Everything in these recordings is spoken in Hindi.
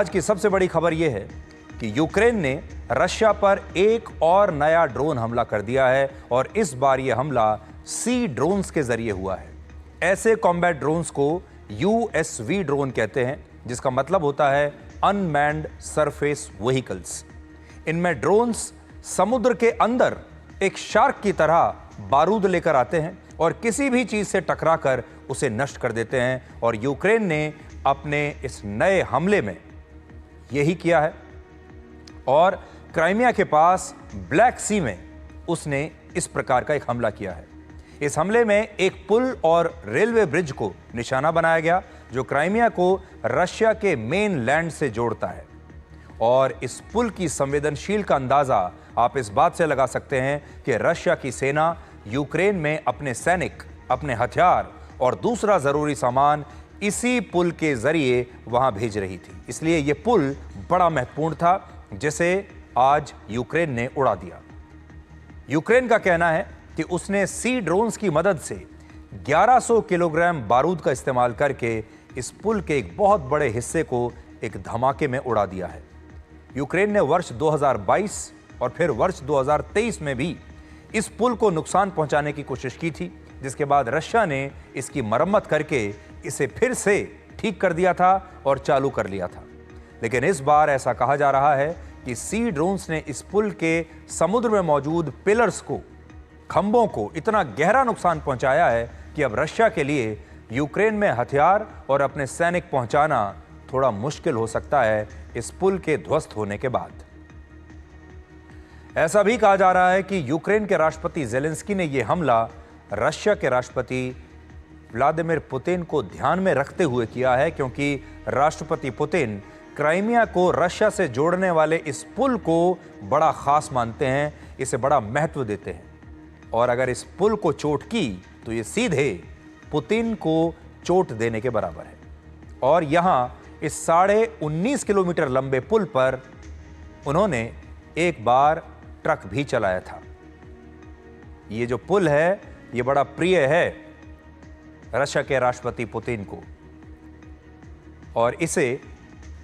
आज की सबसे बड़ी खबर यह है कि यूक्रेन ने रशिया पर एक और नया ड्रोन हमला कर दिया है और इस बार यह हमला सी ड्रोन्स के जरिए हुआ है। ऐसे कॉम्बैट ड्रोन्स को यूएसवी ड्रोन कहते हैं, जिसका मतलब होता है अनमैन्ड सरफेस व्हीकल्स। इनमें ड्रोन्स समुद्र के अंदर एक शार्क की तरह बारूद लेकर आते हैं और किसी भी चीज से टकराकर उसे नष्ट कर देते हैं। और यूक्रेन ने अपने इस नए हमले में यही किया है और क्राइमिया के पास ब्लैक सी में उसने इस प्रकार का एक हमला किया है। इस हमले में एक पुल और रेलवे ब्रिज को निशाना बनाया गया जो क्राइमिया को रशिया के मेन लैंड से जोड़ता है। और इस पुल की संवेदनशील का अंदाजा आप इस बात से लगा सकते हैं कि रशिया की सेना यूक्रेन में अपने सैनिक, अपने हथियार और दूसरा जरूरी सामान इसी पुल के जरिए वहां भेज रही थी। इसलिए यह पुल बड़ा महत्वपूर्ण था जिसे आज यूक्रेन ने उड़ा दिया। यूक्रेन का कहना है कि उसने सी ड्रोन्स की मदद से 1100 किलोग्राम बारूद का इस्तेमाल करके इस पुल के एक बहुत बड़े हिस्से को एक धमाके में उड़ा दिया है। यूक्रेन ने वर्ष 2022 और फिर वर्ष 2023 में भी इस पुल को नुकसान पहुंचाने की कोशिश की थी, जिसके बाद रशिया ने इसकी मरम्मत करके इसे फिर से ठीक कर दिया था और चालू कर लिया था। लेकिन इस बार ऐसा कहा जा रहा है कि सी ड्रोन्स ने इस पुल के समुद्र में मौजूद पिलर्स को, खंभों को इतना गहरा नुकसान पहुंचाया है कि अब रशिया के लिए यूक्रेन में हथियार और अपने सैनिक पहुंचाना थोड़ा मुश्किल हो सकता है इस पुल के ध्वस्त होने के बाद। ऐसा भी कहा जा रहा है कि यूक्रेन के राष्ट्रपति जेलेंस्की ने यह हमला रशिया के राष्ट्रपति व्लादिमीर पुतिन को ध्यान में रखते हुए किया है, क्योंकि राष्ट्रपति पुतिन क्राइमिया को रशिया से जोड़ने वाले इस पुल को बड़ा खास मानते हैं, इसे बड़ा महत्व देते हैं। और अगर इस पुल को चोट की तो ये सीधे पुतिन को चोट देने के बराबर है। और यहां इस 19.5 किलोमीटर लंबे पुल पर उन्होंने एक बार ट्रक भी चलाया था। ये जो पुल है ये बड़ा प्रिय है रशिया के राष्ट्रपति पुतिन को और इसे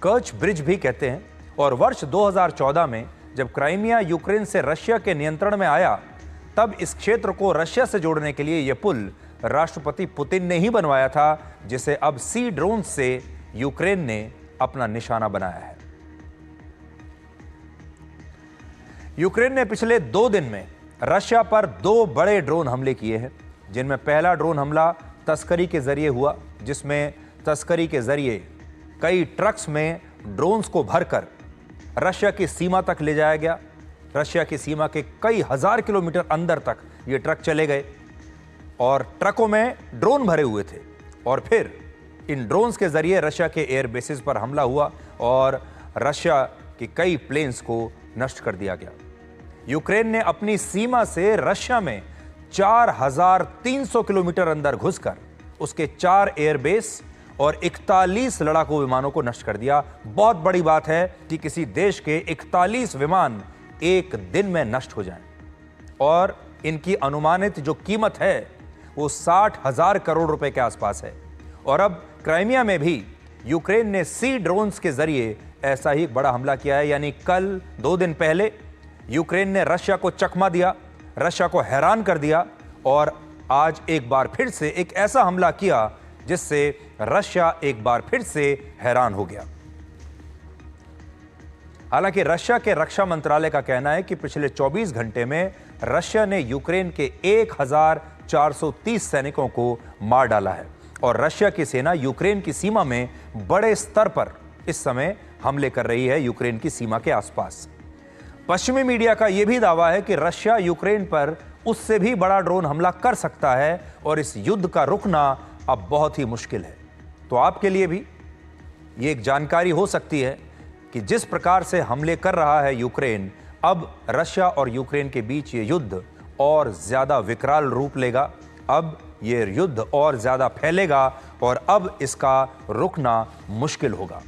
कर्च ब्रिज भी कहते हैं। और वर्ष 2014 में जब क्राइमिया यूक्रेन से रशिया के नियंत्रण में आया, तब इस क्षेत्र को रशिया से जोड़ने के लिए यह पुल राष्ट्रपति पुतिन ने ही बनवाया था, जिसे अब सी ड्रोन से यूक्रेन ने अपना निशाना बनाया है। यूक्रेन ने पिछले 2 दिन में रशिया पर 2 बड़े ड्रोन हमले किए हैं, जिनमें पहला ड्रोन हमला तस्करी के जरिए हुआ, जिसमें तस्करी के जरिए कई ट्रक्स में ड्रोन्स को भरकर रशिया की सीमा तक ले जाया गया। रशिया की सीमा के कई हजार किलोमीटर अंदर तक ये ट्रक चले गए और ट्रकों में ड्रोन भरे हुए थे। और फिर इन ड्रोन्स के जरिए रशिया के एयर बेसिस पर हमला हुआ और रशिया के कई प्लेन्स को नष्ट कर दिया गया। यूक्रेन ने अपनी सीमा से रशिया में 4300 किलोमीटर अंदर घुसकर उसके 4 एयरबेस और 41 लड़ाकू विमानों को नष्ट कर दिया। बहुत बड़ी बात है कि किसी देश के 41 विमान एक दिन में नष्ट हो जाएं और इनकी अनुमानित जो कीमत है वो 60,000 करोड़ रुपए के आसपास है। और अब क्राइमिया में भी यूक्रेन ने सी ड्रोन्स के जरिए ऐसा ही बड़ा हमला किया है। यानी कल 2 दिन पहले यूक्रेन ने रशिया को चकमा दिया, रशिया को हैरान कर दिया और आज एक बार फिर से एक ऐसा हमला किया जिससे रशिया एक बार फिर से हैरान हो गया। हालांकि रशिया के रक्षा मंत्रालय का कहना है कि पिछले 24 घंटे में रशिया ने यूक्रेन के 1430 सैनिकों को मार डाला है और रशिया की सेना यूक्रेन की सीमा में बड़े स्तर पर इस समय हमले कर रही है यूक्रेन की सीमा के आसपास। पश्चिमी मीडिया का यह भी दावा है कि रशिया यूक्रेन पर उससे भी बड़ा ड्रोन हमला कर सकता है और इस युद्ध का रुकना अब बहुत ही मुश्किल है। तो आपके लिए भी ये एक जानकारी हो सकती है कि जिस प्रकार से हमले कर रहा है यूक्रेन, अब रशिया और यूक्रेन के बीच ये युद्ध और ज्यादा विकराल रूप लेगा। अब ये युद्ध और ज्यादा फैलेगा और अब इसका रुकना मुश्किल होगा।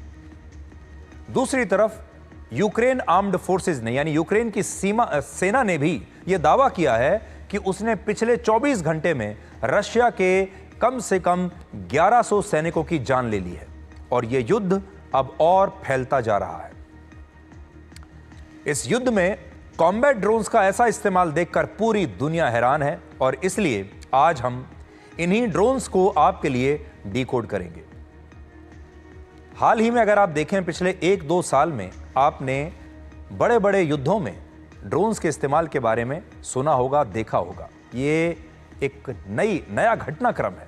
दूसरी तरफ यूक्रेन आर्म्ड फोर्सेस ने, यानी यूक्रेन की सेना ने भी यह दावा किया है कि उसने पिछले 24 घंटे में रशिया के कम से कम 1100 सैनिकों की जान ले ली है और यह युद्ध अब और फैलता जा रहा है। इस युद्ध में कॉम्बैट ड्रोन्स का ऐसा इस्तेमाल देखकर पूरी दुनिया हैरान है और इसलिए आज हम इन्हीं ड्रोन्स को आपके लिए डिकोड करेंगे। हाल ही में अगर आप देखें पिछले 1-2 साल में आपने बड़े बड़े युद्धों में ड्रोन्स के इस्तेमाल के बारे में सुना होगा, देखा होगा। ये एक नया घटनाक्रम है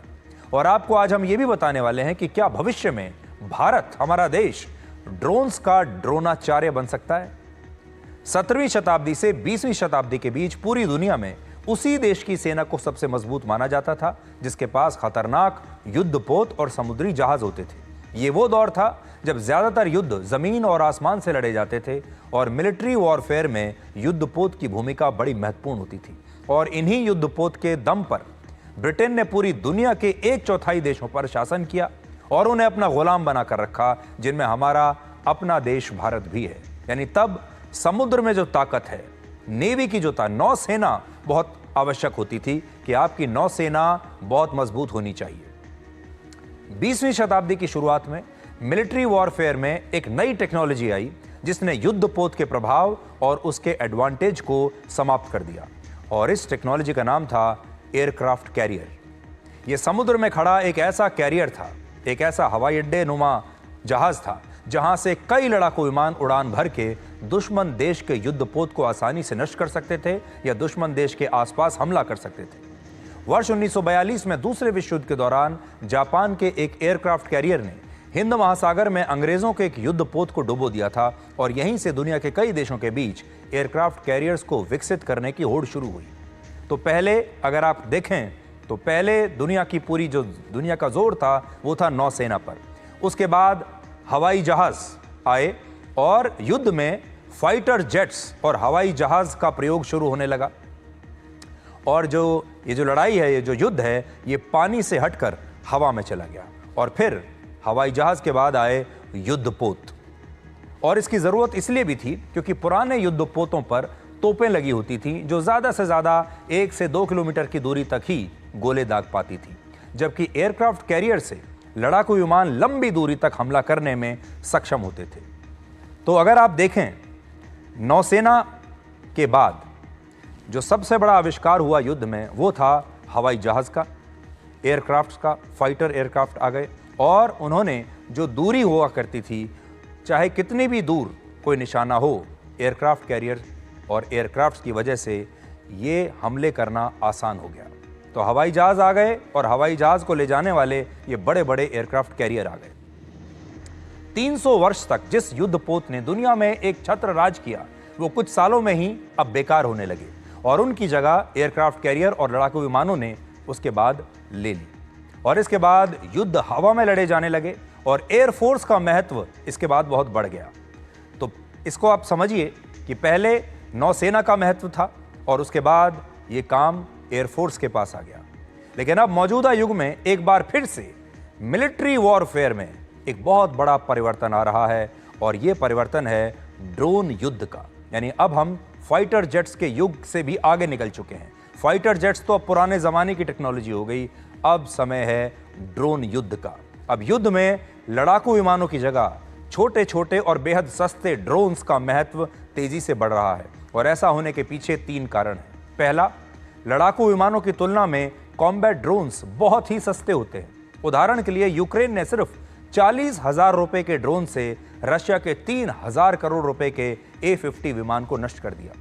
और आपको आज हम ये भी बताने वाले हैं कि क्या भविष्य में भारत, हमारा देश, ड्रोन्स का ड्रोनाचार्य बन सकता है। 17वीं शताब्दी से 20वीं शताब्दी के बीच पूरी दुनिया में उसी देश की सेना को सबसे मजबूत माना जाता था जिसके पास खतरनाक युद्धपोत और समुद्री जहाज होते थे। ये वो दौर था जब ज्यादातर युद्ध जमीन और आसमान से लड़े जाते थे और मिलिट्री वॉरफेयर में युद्धपोत की भूमिका बड़ी महत्वपूर्ण होती थी। और इन्हीं युद्धपोत के दम पर ब्रिटेन ने पूरी दुनिया के 1/4 देशों पर शासन किया और उन्हें अपना गुलाम बनाकर रखा, जिनमें हमारा अपना देश भारत भी है। यानी तब समुद्र में जो ताकत है, नेवी की जो नौसेना बहुत आवश्यक होती थी कि आपकी नौसेना बहुत मजबूत होनी चाहिए। 20वीं शताब्दी की शुरुआत में मिलिट्री वॉरफेयर में एक नई टेक्नोलॉजी आई जिसने युद्धपोत के प्रभाव और उसके एडवांटेज को समाप्त कर दिया और इस टेक्नोलॉजी का नाम था एयरक्राफ्ट कैरियर। यह समुद्र में खड़ा एक ऐसा कैरियर था, एक ऐसा हवाई अड्डे नुमा जहाज था जहां से कई लड़ाकू विमान उड़ान भर के दुश्मन देश के युद्धपोत को आसानी से नष्ट कर सकते थे या दुश्मन देश के आसपास हमला कर सकते थे। वर्ष 1942 में दूसरे विश्व युद्ध के दौरान जापान के एक एयरक्राफ्ट कैरियर ने हिंद महासागर में अंग्रेजों के एक युद्धपोत को डुबो दिया था और यहीं से दुनिया के कई देशों के बीच एयरक्राफ्ट कैरियर्स को विकसित करने की होड़ शुरू हुई। तो पहले अगर आप देखें तो पहले दुनिया की पूरी जो दुनिया का जोर था वो था नौसेना पर। उसके बाद हवाई जहाज आए और युद्ध में फाइटर जेट्स और हवाई जहाज का प्रयोग शुरू होने लगा और ये जो लड़ाई है, ये जो युद्ध है, ये पानी से हटकर हवा में चला गया। और फिर हवाई जहाज के बाद आए युद्धपोत और इसकी ज़रूरत इसलिए भी थी क्योंकि पुराने युद्धपोतों पर तोपें लगी होती थी जो ज़्यादा से ज़्यादा 1 से 2 किलोमीटर की दूरी तक ही गोले दाग पाती थी, जबकि एयरक्राफ्ट कैरियर से लड़ाकू विमान लंबी दूरी तक हमला करने में सक्षम होते थे। तो अगर आप देखें नौसेना के बाद जो सबसे बड़ा आविष्कार हुआ युद्ध में वो था हवाई जहाज का, एयरक्राफ्ट का। फाइटर एयरक्राफ्ट आ गए और उन्होंने जो दूरी हुआ करती थी, चाहे कितनी भी दूर कोई निशाना हो, एयरक्राफ्ट कैरियर और एयरक्राफ्ट की वजह से ये हमले करना आसान हो गया। तो हवाई जहाज आ गए और हवाई जहाज को ले जाने वाले ये बड़े बड़े एयरक्राफ्ट कैरियर आ गए। 300 वर्ष तक जिस युद्धपोत ने दुनिया में एक छत्र राज किया वो कुछ सालों में ही अब बेकार होने लगे और उनकी जगह एयरक्राफ्ट कैरियर और लड़ाकू विमानों ने उसके बाद ले ली और इसके बाद युद्ध हवा में लड़े जाने लगे और एयरफोर्स का महत्व इसके बाद बहुत बढ़ गया। तो इसको आप समझिए कि पहले नौसेना का महत्व था और उसके बाद ये काम एयरफोर्स के पास आ गया। लेकिन अब मौजूदा युग में एक बार फिर से मिलिट्री वॉरफेयर में एक बहुत बड़ा परिवर्तन आ रहा है और ये परिवर्तन है ड्रोन युद्ध का। यानी अब हम फाइटर जेट्स के युग से भी आगे निकल चुके हैं। फाइटर जेट्स तो अब पुराने ज़माने की टेक्नोलॉजी हो गई, अब समय है ड्रोन युद्ध का। अब युद्ध में लड़ाकू विमानों की जगह छोटे छोटे और बेहद सस्ते ड्रोन्स का महत्व तेजी से बढ़ रहा है और ऐसा होने के पीछे 3 कारण हैं। पहला, लड़ाकू विमानों की तुलना में कॉम्बैट ड्रोन्स बहुत ही सस्ते होते हैं। उदाहरण के लिए यूक्रेन ने सिर्फ 40,000 रुपए के ड्रोन से रशिया के 3,000 करोड़ रुपए के A-50 विमान को नष्ट कर दिया।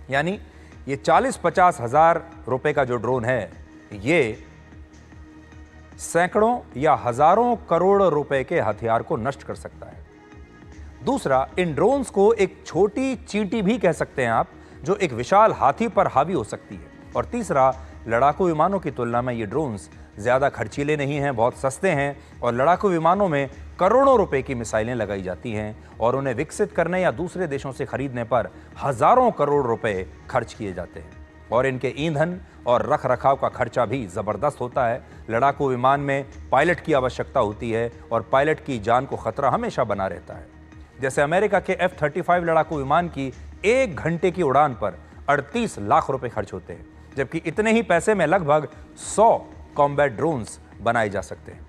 यानी ये 40-50 हजार रुपए का जो ड्रोन है ये सैकड़ों या हजारों करोड़ रुपए के हथियार को नष्ट कर सकता है। दूसरा, इन ड्रोन्स को एक छोटी चींटी भी कह सकते हैं आप, जो एक विशाल हाथी पर हावी हो सकती है। और तीसरा, लड़ाकू विमानों की तुलना में ये ड्रोन्स ज़्यादा खर्चीले नहीं हैं, बहुत सस्ते हैं और लड़ाकू विमानों में करोड़ों रुपए की मिसाइलें लगाई जाती हैं और उन्हें विकसित करने या दूसरे देशों से खरीदने पर हजारों करोड़ रुपए खर्च किए जाते हैं और इनके ईंधन और रख रखाव का खर्चा भी ज़बरदस्त होता है। लड़ाकू विमान में पायलट की आवश्यकता होती है और पायलट की जान को खतरा हमेशा बना रहता है। जैसे अमेरिका के F-35 लड़ाकू विमान की 1 घंटे की उड़ान पर 38 लाख रुपए खर्च होते हैं, जबकि इतने ही पैसे में लगभग 100 कॉम्बैट ड्रोन्स बनाए जा सकते हैं।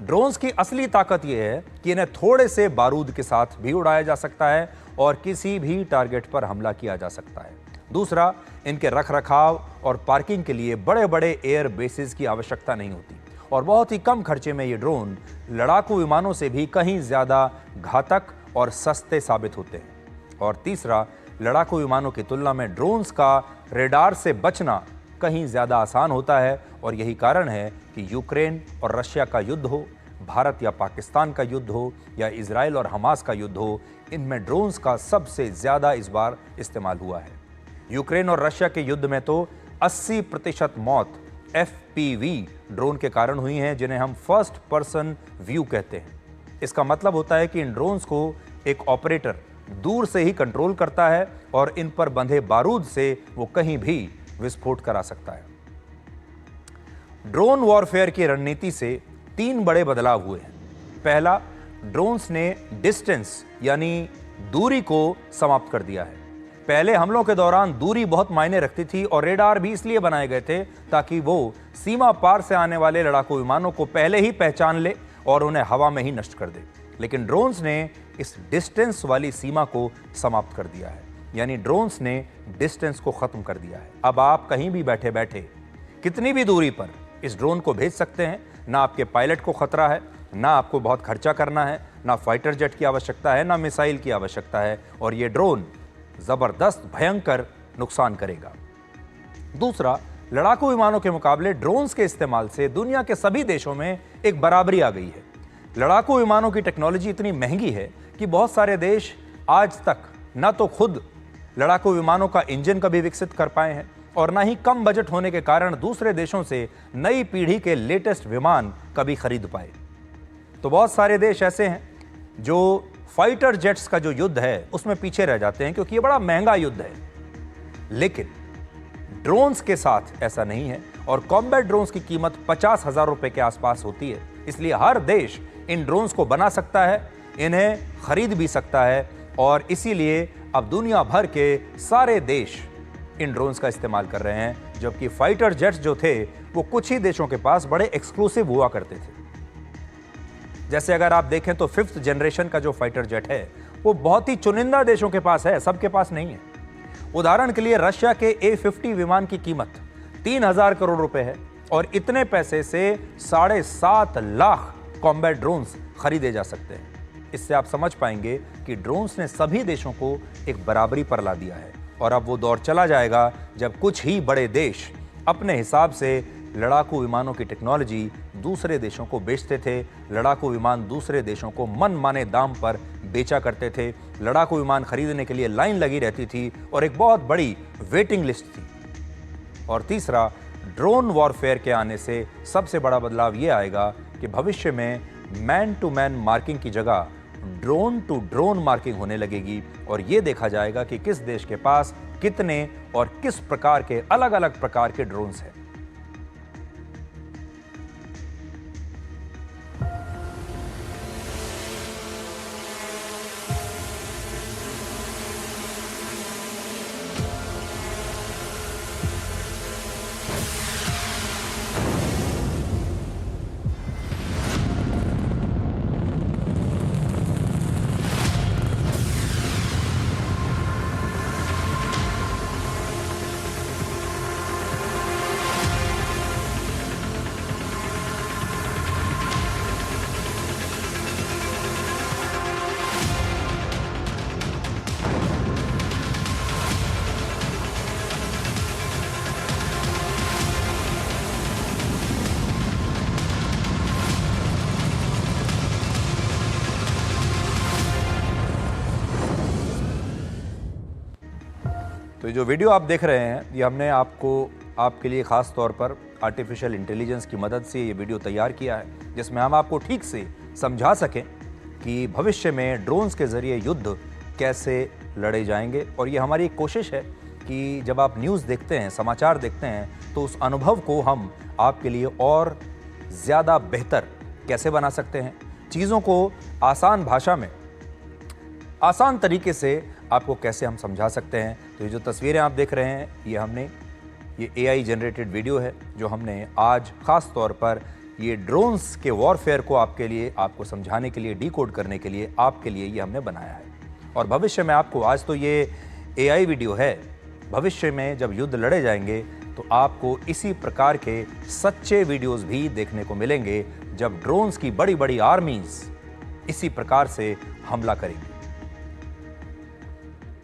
ड्रोन्स की असली ताकत यह है कि इन्हें थोड़े से बारूद के साथ भी उड़ाया जा सकता है और किसी भी टारगेट पर हमला किया जा सकता है। दूसरा, इनके रखरखाव और पार्किंग के लिए बड़े बड़े एयर बेसिस की आवश्यकता नहीं होती और बहुत ही कम खर्चे में ये ड्रोन लड़ाकू विमानों से भी कहीं ज्यादा घातक और सस्ते साबित होते हैं। और तीसरा, लड़ाकू विमानों की तुलना में ड्रोन्स का रेडार से बचना कहीं ज्यादा आसान होता है और यही कारण है कि यूक्रेन और रशिया का युद्ध हो, भारत या पाकिस्तान का युद्ध हो या इजराइल और हमास का युद्ध हो, इनमें ड्रोन्स का सबसे ज्यादा इस बार इस्तेमाल हुआ है। यूक्रेन और रशिया के युद्ध में तो 80% मौत FPV ड्रोन के कारण हुई हैं, जिन्हें हम फर्स्ट पर्सन व्यू कहते हैं। इसका मतलब होता है कि इन ड्रोन्स को एक ऑपरेटर दूर से ही कंट्रोल करता है और इन पर बंधे बारूद से वो कहीं भी विस्फोट करा सकता है। ड्रोन वॉरफेयर की रणनीति से 3 बड़े बदलाव हुए हैं। पहला, ड्रोन्स ने डिस्टेंस यानी दूरी को समाप्त कर दिया है। पहले हमलों के दौरान दूरी बहुत मायने रखती थी और रेडार भी इसलिए बनाए गए थे ताकि वो सीमा पार से आने वाले लड़ाकू विमानों को पहले ही पहचान ले और उन्हें हवा में ही नष्ट कर दे। लेकिन ड्रोन्स ने इस डिस्टेंस वाली सीमा को समाप्त कर दिया है, यानी ड्रोन्स ने डिस्टेंस को खत्म कर दिया है। अब आप कहीं भी बैठे बैठे कितनी भी दूरी पर इस ड्रोन को भेज सकते हैं। ना आपके पायलट को खतरा है, ना आपको बहुत खर्चा करना है, ना फाइटर जेट की आवश्यकता है, ना मिसाइल की आवश्यकता है और ये ड्रोन जबरदस्त भयंकर नुकसान करेगा। दूसरा, लड़ाकू विमानों के मुकाबले ड्रोन्स के इस्तेमाल से दुनिया के सभी देशों में एक बराबरी आ गई है। लड़ाकू विमानों की टेक्नोलॉजी इतनी महंगी है कि बहुत सारे देश आज तक न तो खुद लड़ाकू विमानों का इंजन कभी विकसित कर पाए हैं और ना ही कम बजट होने के कारण दूसरे देशों से नई पीढ़ी के लेटेस्ट विमान कभी खरीद पाए। तो बहुत सारे देश ऐसे हैं जो फाइटर जेट्स का जो युद्ध है उसमें पीछे रह जाते हैं क्योंकि ये बड़ा महंगा युद्ध है। लेकिन ड्रोन्स के साथ ऐसा नहीं है और कॉम्बैट ड्रोन्स की कीमत 50,000 रुपए के आसपास होती है। इसलिए हर देश इन ड्रोन्स को बना सकता है, इन्हें खरीद भी सकता है और इसीलिए अब दुनिया भर के सारे देश इन ड्रोन्स का इस्तेमाल कर रहे हैं, जबकि फाइटर जेट्स जो थे वो कुछ ही देशों के पास बड़े एक्सक्लूसिव हुआ करते थे। जैसे अगर आप देखें तो 5th जनरेशन का जो फाइटर जेट है वो बहुत ही चुनिंदा देशों के पास है, सबके पास नहीं है। उदाहरण के लिए रशिया के A-50 विमान की कीमत 3,000 करोड़ रुपए है और इतने पैसे से 7.5 लाख कॉम्बैट ड्रोन्स खरीदे जा सकते हैं। इससे आप समझ पाएंगे कि ड्रोन्स ने सभी देशों को एक बराबरी पर ला दिया है और अब वो दौर चला जाएगा जब कुछ ही बड़े देश अपने हिसाब से लड़ाकू विमानों की टेक्नोलॉजी दूसरे देशों को बेचते थे। लड़ाकू विमान दूसरे देशों को मनमाने दाम पर बेचा करते थे। लड़ाकू विमान खरीदने के लिए लाइन लगी रहती थी और एक बहुत बड़ी वेटिंग लिस्ट थी। और तीसरा, ड्रोन वॉरफेयर के आने से सबसे बड़ा बदलाव ये आएगा कि भविष्य में मैन टू मैन मार्किंग की जगह ड्रोन टू ड्रोन मार्किंग होने लगेगी और ये देखा जाएगा कि किस देश के पास कितने और किस प्रकार के अलग अलग प्रकार के ड्रोन्स हैं। तो ये जो वीडियो आप देख रहे हैं ये हमने आपके लिए ख़ास तौर पर आर्टिफिशियल इंटेलिजेंस की मदद से ये वीडियो तैयार किया है, जिसमें हम आपको ठीक से समझा सकें कि भविष्य में ड्रोन्स के ज़रिए युद्ध कैसे लड़े जाएंगे। और ये हमारी एक कोशिश है कि जब आप न्यूज़ देखते हैं, समाचार देखते हैं, तो उस अनुभव को हम आपके लिए और ज़्यादा बेहतर कैसे बना सकते हैं, चीज़ों को आसान भाषा में आसान तरीके से आपको कैसे हम समझा सकते हैं। तो ये जो तस्वीरें आप देख रहे हैं ये AI जनरेटेड वीडियो है जो हमने आज ख़ास तौर पर ये ड्रोन्स के वॉरफेयर को आपको समझाने के लिए, डिकोड करने के लिए, आपके लिए ये हमने बनाया है। और भविष्य में आपको, आज तो ये AI वीडियो है, भविष्य में जब युद्ध लड़े जाएंगे तो आपको इसी प्रकार के सच्चे वीडियोस भी देखने को मिलेंगे, जब ड्रोन्स की बड़ी बड़ी आर्मीज इसी प्रकार से हमला करेंगी।